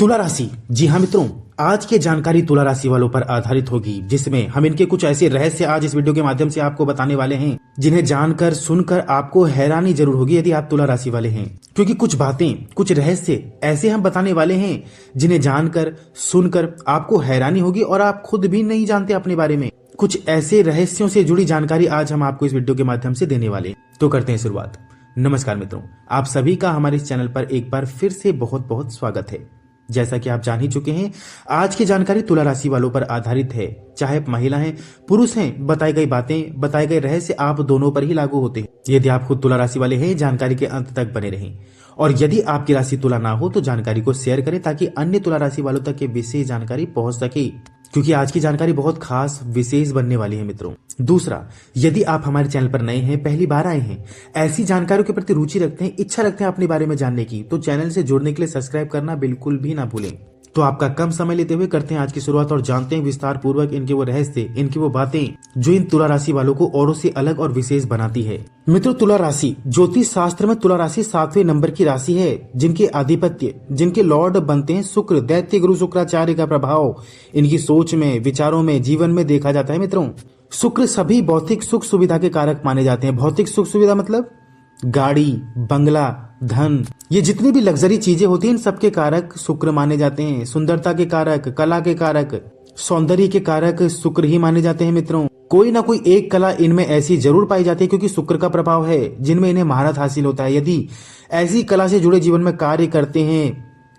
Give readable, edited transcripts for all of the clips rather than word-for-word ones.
तुला राशि। जी हाँ मित्रों, आज की जानकारी तुला राशि वालों पर आधारित होगी, जिसमें हम इनके कुछ ऐसे रहस्य आज इस वीडियो के माध्यम से आपको बताने वाले हैं जिन्हें जानकर सुनकर आपको हैरानी जरूर होगी यदि आप तुला राशि वाले हैं। क्योंकि कुछ बातें, कुछ रहस्य ऐसे हम बताने वाले हैं जिन्हें जानकर सुनकर आपको हैरानी होगी और आप खुद भी नहीं जानते अपने बारे में। कुछ ऐसे रहस्यों से जुड़ी जानकारी आज हम आपको इस वीडियो के माध्यम से देने वाले हैं। तो करते हैं शुरुआत। नमस्कार मित्रों, आप सभी का हमारे इस चैनल पर एक बार फिर से बहुत बहुत स्वागत है। जैसा कि आप जान ही चुके हैं, आज की जानकारी तुला राशि वालों पर आधारित है। चाहे आप महिला हैं, पुरुष हैं, बताई गई बातें, बताए गए रहस्य आप दोनों पर ही लागू होते हैं। यदि आप खुद तुला राशि वाले हैं, जानकारी के अंत तक बने रहें। और यदि आपकी राशि तुला ना हो तो जानकारी को शेयर करें ताकि अन्य तुला राशि वालों तक ये विशेष जानकारी पहुंच सके, क्योंकि आज की जानकारी बहुत खास विशेष बनने वाली है मित्रों। दूसरा, यदि आप हमारे चैनल पर नए हैं, पहली बार आए हैं, ऐसी जानकारियों के प्रति रुचि रखते हैं, इच्छा रखते हैं अपने बारे में जानने की, तो चैनल से जुड़ने के लिए सब्सक्राइब करना बिल्कुल भी ना भूलें। तो आपका कम समय लेते हुए करते हैं आज की शुरुआत और जानते हैं विस्तार पूर्वक इनके वो रहस्य, इनकी वो बातें जो इन तुला राशि वालों को औरों से अलग और विशेष बनाती है। मित्रों, तुला राशि ज्योतिष शास्त्र में तुला राशि 7वें नंबर की राशि है, जिनके आधिपत्य, जिनके लॉर्ड बनते हैं शुक्र, दैत्य गुरु शुक्राचार्य का प्रभाव इनकी सोच में, विचारों में, जीवन में देखा जाता है। मित्रों, शुक्र सभी भौतिक सुख सुविधा के कारक माने जाते हैं। भौतिक सुख सुविधा मतलब गाड़ी, बंगला, धन, ये जितनी भी लग्जरी चीजें होती हैं, इन सबके कारक शुक्र माने जाते हैं। सुंदरता के कारक, कला के कारक, सौंदर्य के कारक शुक्र ही माने जाते हैं। मित्रों, कोई ना कोई एक कला इनमें ऐसी जरूर पाई जाती है क्योंकि शुक्र का प्रभाव है, जिनमें इन्हें महारत हासिल होता है। यदि ऐसी कला से जुड़े जीवन में कार्य करते हैं,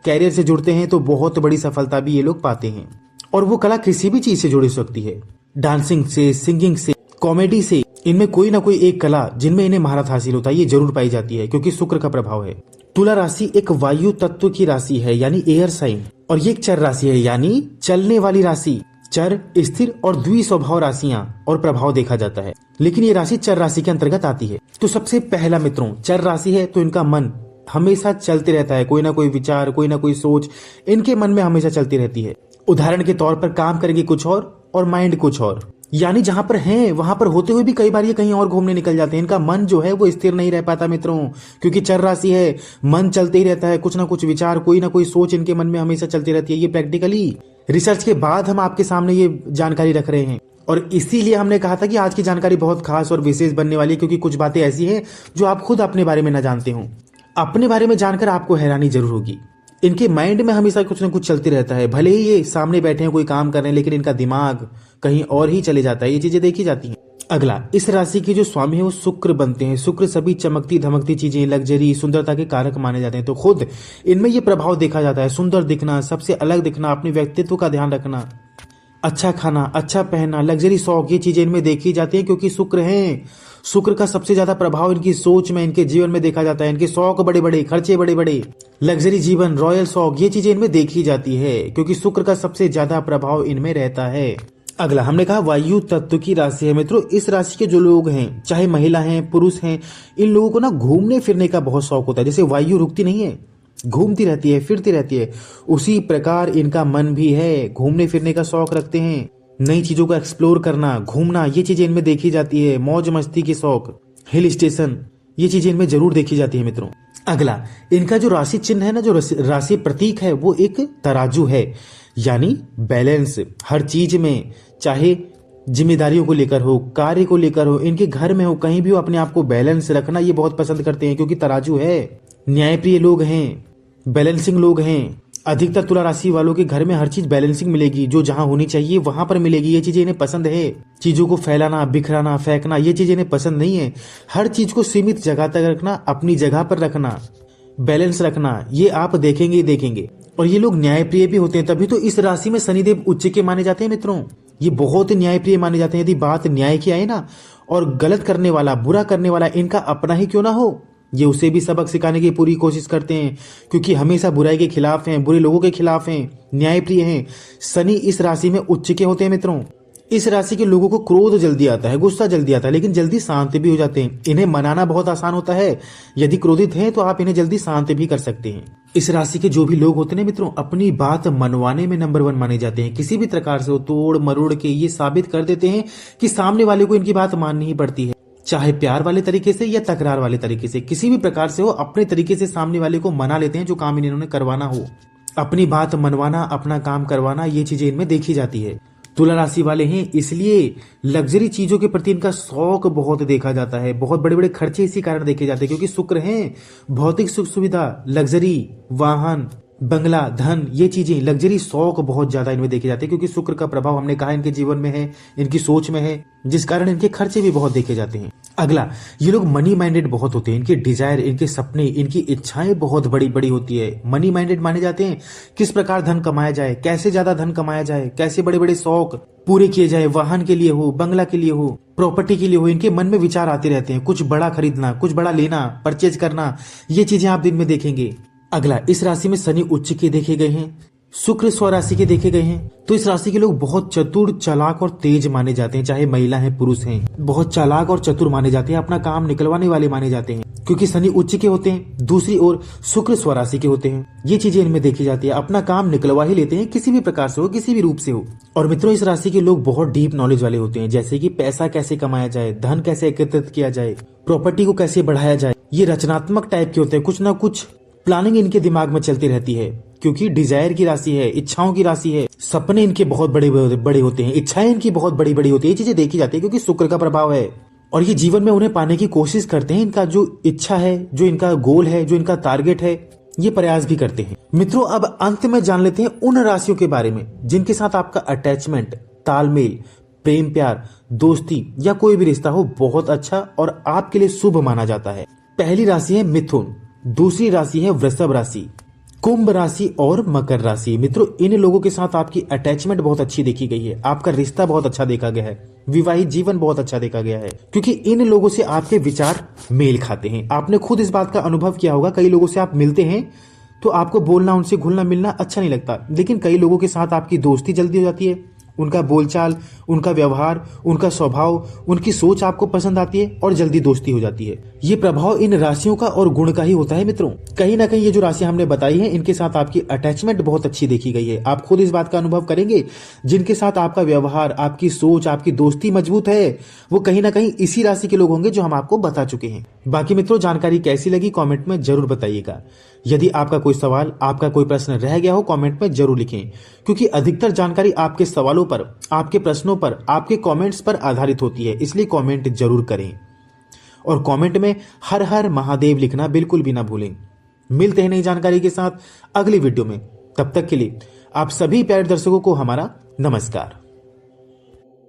कैरियर से जुड़ते हैं, तो बहुत बड़ी सफलता भी ये लोग पाते हैं। और वो कला किसी भी चीज से जुड़ी हो सकती है, डांसिंग से, सिंगिंग से, कॉमेडी से, इनमें कोई ना कोई एक कला जिनमें इन्हें महारत हासिल होता है, ये जरूर पाई जाती है क्योंकि शुक्र का प्रभाव है। तुला राशि एक वायु तत्व की राशि है, यानी एयर साइन, और ये एक चर राशि है, यानी चलने वाली राशि। चर, स्थिर और द्विस्वभाव राशियां और प्रभाव देखा जाता है, लेकिन ये राशि चर राशि के अंतर्गत आती है। तो सबसे पहला मित्रों, चर राशि है तो इनका मन हमेशा चलते रहता है। कोई ना कोई विचार, कोई ना कोई सोच इनके मन में हमेशा चलती रहती है। उदाहरण के तौर पर काम करेंगे कुछ और माइंड कुछ और, यानी जहां पर हैं वहां पर होते हुए भी कई बार ये कहीं और घूमने निकल जाते हैं। इनका मन जो है वो स्थिर नहीं रह पाता मित्रों, क्योंकि चर राशि है, मन चलते ही रहता है। कुछ ना कुछ विचार, कोई ना कोई सोच इनके मन में हमेशा चलती रहती है। ये प्रैक्टिकली रिसर्च के बाद हम आपके सामने ये जानकारी रख रहे हैं, और इसीलिए हमने कहा था कि आज की जानकारी बहुत खास और विशेष बनने वाली है, क्योंकि कुछ बातें ऐसी हैं जो आप खुद अपने बारे में न जानते हो। अपने बारे में जानकर आपको हैरानी जरूर होगी। इनके माइंड में हमेशा कुछ न कुछ चलते रहता है। भले ही ये सामने बैठे हैं, कोई काम कर रहे हैं, लेकिन इनका दिमाग कहीं और ही चले जाता है। ये चीजें देखी जाती हैं। अगला, इस राशि के जो स्वामी है वो शुक्र बनते हैं। शुक्र सभी चमकती धमकती चीजें, लग्जरी, सुंदरता के कारक माने जाते हैं। तो खुद इनमें ये प्रभाव देखा जाता है। सुंदर दिखना, सबसे अलग दिखना, अपने व्यक्तित्व का ध्यान रखना, अच्छा खाना, अच्छा पहनना, लग्जरी शौक, ये चीजें इनमें देखी जाती है क्योंकि शुक्र हैं। शुक्र का सबसे ज्यादा प्रभाव इनकी सोच में, इनके जीवन में देखा जाता है। इनके शौक बड़े बड़े, खर्चे बड़े बड़े, लग्जरी जीवन, रॉयल शौक, ये चीजें इनमें देखी जाती है क्योंकि शुक्र का सबसे ज्यादा प्रभाव इनमें रहता है। अगला, हमने कहा वायु तत्व की राशि है। मित्रों, इस राशि के जो लोग हैं, चाहे महिला हैं, पुरुष हैं, इन लोगों को ना घूमने फिरने का बहुत शौक होता है। जैसे वायु रुकती नहीं है, घूमती रहती है, फिरती रहती है, उसी प्रकार इनका मन भी है। घूमने फिरने का शौक रखते हैं, नई चीजों को एक्सप्लोर करना, घूमना, ये चीजें इनमें देखी जाती है। मौज मस्ती की शौक, हिल स्टेशन, ये चीजें इनमें जरूर देखी जाती है मित्रों। अगला, इनका जो राशि चिन्ह है ना, जो राशि प्रतीक है, वो एक तराजू है, यानी बैलेंस। हर चीज में, चाहे जिम्मेदारियों को लेकर हो, कार्य को लेकर हो, इनके घर में हो, कहीं भी हो, अपने आप को बैलेंस रखना ये बहुत पसंद करते हैं क्योंकि तराजू है। न्यायप्रिय लोग हैं, बैलेंसिंग लोग हैं। अधिकतर तुला राशि वालों के घर में हर चीज बैलेंसिंग मिलेगी, जो जहां होनी चाहिए वहां पर मिलेगी। ये चीजें इन्हें पसंद है। चीजों को फैलाना, बिखराना, फेंकना, ये चीजें इन्हें पसंद नहीं है। हर चीज को सीमित जगह तक रखना, अपनी जगह पर रखना, बैलेंस रखना, ये आप देखेंगे ही देखेंगे। और ये लोग न्यायप्रिय भी होते हैं, तभी तो इस राशि में शनिदेव उच्च के माने जाते हैं मित्रों। ये बहुत न्यायप्रिय माने जाते हैं। यदि बात न्याय की आए ना, और गलत करने वाला, बुरा करने वाला इनका अपना ही क्यों ना हो, ये उसे भी सबक सिखाने की पूरी कोशिश करते हैं क्योंकि हमेशा बुराई के खिलाफ हैं, बुरे लोगों के खिलाफ हैं, न्यायप्रिय हैं। शनि इस राशि में उच्च के होते हैं मित्रों। इस राशि के लोगों को क्रोध जल्दी आता है, गुस्सा जल्दी आता है, लेकिन जल्दी शांत भी हो जाते हैं। इन्हें मनाना बहुत आसान होता है। यदि क्रोधित हैं तो आप इन्हें जल्दी शांत भी कर सकते हैं। इस राशि के जो भी लोग होते हैं मित्रों, अपनी बात मनवाने में नंबर 1 माने जाते हैं। किसी भी प्रकार से वो तोड़ मरोड़ के ये साबित कर देते हैं कि सामने वाले को इनकी बात माननी ही पड़ती है। चाहे प्यार वाले तरीके से या तकरार वाले तरीके से, किसी भी प्रकार से हो, अपने तरीके से सामने वाले को मना लेते हैं जो काम इन्होंने करवाना हो। अपनी बात मनवाना, अपना काम करवाना, ये चीजें इनमें देखी जाती है। तुला राशि वाले हैं इसलिए लग्जरी चीजों के प्रति इनका शौक बहुत देखा जाता है। बहुत बड़े बड़े खर्चे इसी कारण देखे जाते हैं क्योंकि शुक्र हैं भौतिक सुख सुविधा, लग्जरी, वाहन, बंगला, धन, ये चीजें, लग्जरी शौक बहुत ज्यादा इनमें देखे जाते हैं क्योंकि शुक्र का प्रभाव हमने कहा इनके जीवन में है, इनकी सोच में है, जिस कारण इनके खर्चे भी बहुत देखे जाते हैं। अगला, ये लोग मनी माइंडेड बहुत होते हैं। इनके डिजायर, इनके सपने, इनकी इच्छाएं बहुत बड़ी बड़ी होती है। मनी माइंडेड माने जाते हैं किस प्रकार धन कमाया जाए, कैसे ज्यादा धन कमाया जाए, कैसे बड़े बड़े शौक पूरे किए जाए, वाहन के लिए हो, बंगला के लिए हो, प्रॉपर्टी के लिए हो, इनके मन में विचार आते रहते हैं। कुछ बड़ा खरीदना, कुछ बड़ा लेना, परचेज करना, ये चीजें आप दिन में देखेंगे। अगला, इस राशि में शनि उच्च के देखे गए हैं, शुक्र स्वराशि के देखे गए हैं, तो इस राशि के लोग बहुत चतुर, चालाक और तेज माने जाते हैं। चाहे महिला है पुरुष हैं, बहुत चालाक और चतुर माने जाते हैं, अपना काम निकलवाने वाले माने जाते हैं क्योंकि शनि उच्च के होते हैं। दूसरी ओर शुक्र स्वराशि के होते हैं। ये चीजें इनमें देखी जाती है, अपना काम निकलवा ही लेते हैं, किसी भी प्रकार से हो, किसी भी रूप से हो। और मित्रों, इस राशि के लोग बहुत डीप नॉलेज वाले होते हैं, जैसे कि पैसा कैसे कमाया जाए, धन कैसे एकत्रित किया जाए, प्रॉपर्टी को कैसे बढ़ाया जाए। ये रचनात्मक टाइप के होते हैं, कुछ ना कुछ प्लानिंग इनके दिमाग में चलती रहती है क्योंकि डिजायर की राशि है, इच्छाओं की राशि है। सपने इनके बहुत बड़े बड़े होते हैं, इच्छाएं इनकी बहुत बड़ी बड़ी होती है। ये चीजें देखी जाती है क्योंकि शुक्र का प्रभाव है और ये जीवन में उन्हें पाने की कोशिश करते हैं। इनका जो इच्छा है, जो इनका गोल है, जो इनका टारगेट है, ये प्रयास भी करते हैं। मित्रों, अब अंत में जान लेते हैं उन राशियों के बारे में जिनके साथ आपका अटैचमेंट, तालमेल, प्रेम प्यार, दोस्ती या कोई भी रिश्ता हो बहुत अच्छा और आपके लिए शुभ माना जाता है। पहली राशि है मिथुन, दूसरी राशि है वृषभ राशि, कुंभ राशि और मकर राशि। मित्रों, इन लोगों के साथ आपकी अटैचमेंट बहुत अच्छी देखी गई है, आपका रिश्ता बहुत अच्छा देखा गया है, विवाहित जीवन बहुत अच्छा देखा गया है क्योंकि इन लोगों से आपके विचार मेल खाते हैं। आपने खुद इस बात का अनुभव किया होगा, कई लोगों से आप मिलते हैं तो आपको बोलना, उनसे घुलना मिलना अच्छा नहीं लगता, लेकिन कई लोगों के साथ आपकी दोस्ती जल्दी हो जाती है। उनका बोलचाल, उनका व्यवहार, उनका स्वभाव, उनकी सोच आपको पसंद आती है और जल्दी दोस्ती हो जाती है। ये प्रभाव इन राशियों का और गुण का ही होता है। मित्रों, कहीं ना कहीं ये जो राशियां हमने बताई हैं, इनके साथ आपकी अटैचमेंट बहुत अच्छी देखी गई है। आप खुद इस बात का अनुभव करेंगे, जिनके साथ आपका व्यवहार, आपकी सोच, आपकी दोस्ती मजबूत है, वो कहीं ना कहीं इसी राशि के लोग होंगे जो हम आपको बता चुके हैं। बाकी मित्रों, जानकारी कैसी लगी कमेंट में जरूर बताइएगा। यदि आपका कोई सवाल, आपका कोई प्रश्न रह गया हो, कमेंट में जरूर लिखें क्योंकि अधिकतर जानकारी आपके सवालों पर, आपके प्रश्नों पर, आपके कमेंट्स पर आधारित होती है, इसलिए कमेंट जरूर करें और कमेंट में हर हर महादेव लिखना बिल्कुल भी ना भूलें। मिलते हैं नई जानकारी के साथ अगली वीडियो में, तब तक के लिए आप सभी प्यारे दर्शकों को हमारा नमस्कार।